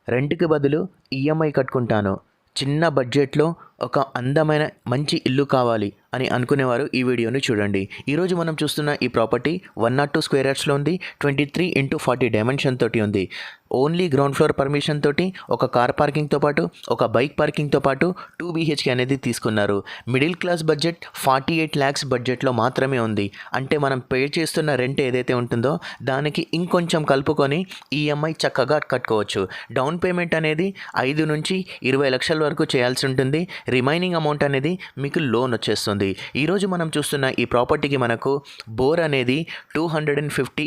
రెంట్‌కి బదులు ఈఎంఐ కట్టుకుంటాను. చిన్న బడ్జెట్‌లో ఒక అందమైన మంచి ఇల్లు కావాలి అని అనుకునేవారు ఈ వీడియోని చూడండి. ఈరోజు మనం చూస్తున్న ఈ ప్రాపర్టీ 102 స్క్వేర్ యార్డ్స్‌లో ఉంది. 23x40 డైమెన్షన్ తోటి ఉంది. ఓన్లీ గ్రౌండ్ ఫ్లోర్ పర్మిషన్ తోటి ఒక కార్ పార్కింగ్తో పాటు ఒక బైక్ పార్కింగ్తో పాటు 2 BHK అనేది తీసుకున్నారు. మిడిల్ క్లాస్ బడ్జెట్ 48 lakhs బడ్జెట్లో మాత్రమే ఉంది. అంటే మనం పే చేస్తున్న రెంట్ ఏదైతే ఉంటుందో దానికి ఇంకొంచెం కలుపుకొని ఈఎంఐ చక్కగా కట్టుకోవచ్చు. డౌన్ పేమెంట్ అనేది 5 నుంచి 20 లక్షల వరకు చేయాల్సి ఉంటుంది. రిమైనింగ్ అమౌంట్ అనేది మీకు లోన్ వచ్చేస్తుంది. ఈరోజు మనం చూస్తున్న ఈ ప్రాపర్టీకి మనకు బోర్ అనేది 250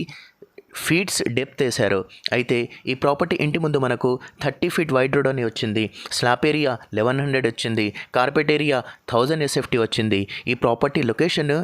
ఫీట్స్ డెప్త్ వేశారు. అయితే ఈ ప్రాపర్టీ ఇంటి ముందు మనకు 30 feet వైడ్ రోడ్ అని వచ్చింది. స్లాబ్ ఏరియా 1100 వచ్చింది. కార్పెట్ ఏరియా 1000 SFT వచ్చింది. ఈ ప్రాపర్టీ లొకేషన్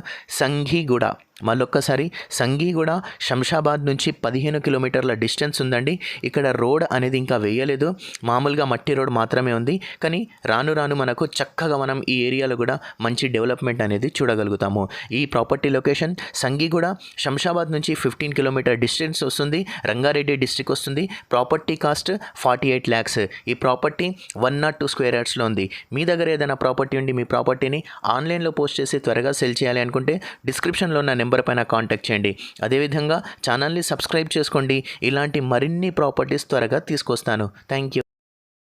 సంఘీగూడ. మళ్ళొక్కసారి సంఘీగూడ శంషాబాద్ నుంచి 15 కిలోమీటర్ల డిస్టెన్స్ ఉందండి. ఇక్కడ రోడ్ అనేది ఇంకా వేయలేదు, మామూలుగా మట్టి రోడ్ మాత్రమే ఉంది. కానీ రాను రాను మనకు చక్కగా మనం ఈ ఏరియాలో కూడా మంచి డెవలప్మెంట్ అనేది చూడగలుగుతాము. ఈ ప్రాపర్టీ లొకేషన్ సంఘీగూడ శంషాబాద్ నుంచి 15 కిలోమీటర్ డిస్టెన్స్ వస్తుంది. రంగారెడ్డి డిస్ట్రిక్ట్ వస్తుంది. Property cost 48 lakhs. ఈ ప్రాపర్టీ 102 స్క్వేర్ యార్డ్స్లో ఉంది. మీ దగ్గర ఏదైనా ప్రాపర్టీ ఉండి మీ ప్రాపర్టీని ఆన్లైన్లో పోస్ట్ చేసి త్వరగా సెల్ చేయాలి అనుకుంటే డిస్క్రిప్షన్లో ఉన్న నెంబర్ పైన కాంటాక్ట్ చేయండి. అదేవిధంగా ఛానల్ని సబ్స్క్రైబ్ చేసుకోండి. ఇలాంటి మరిన్ని ప్రాపర్టీస్ త్వరగా తీసుకొస్తాను. Thank you.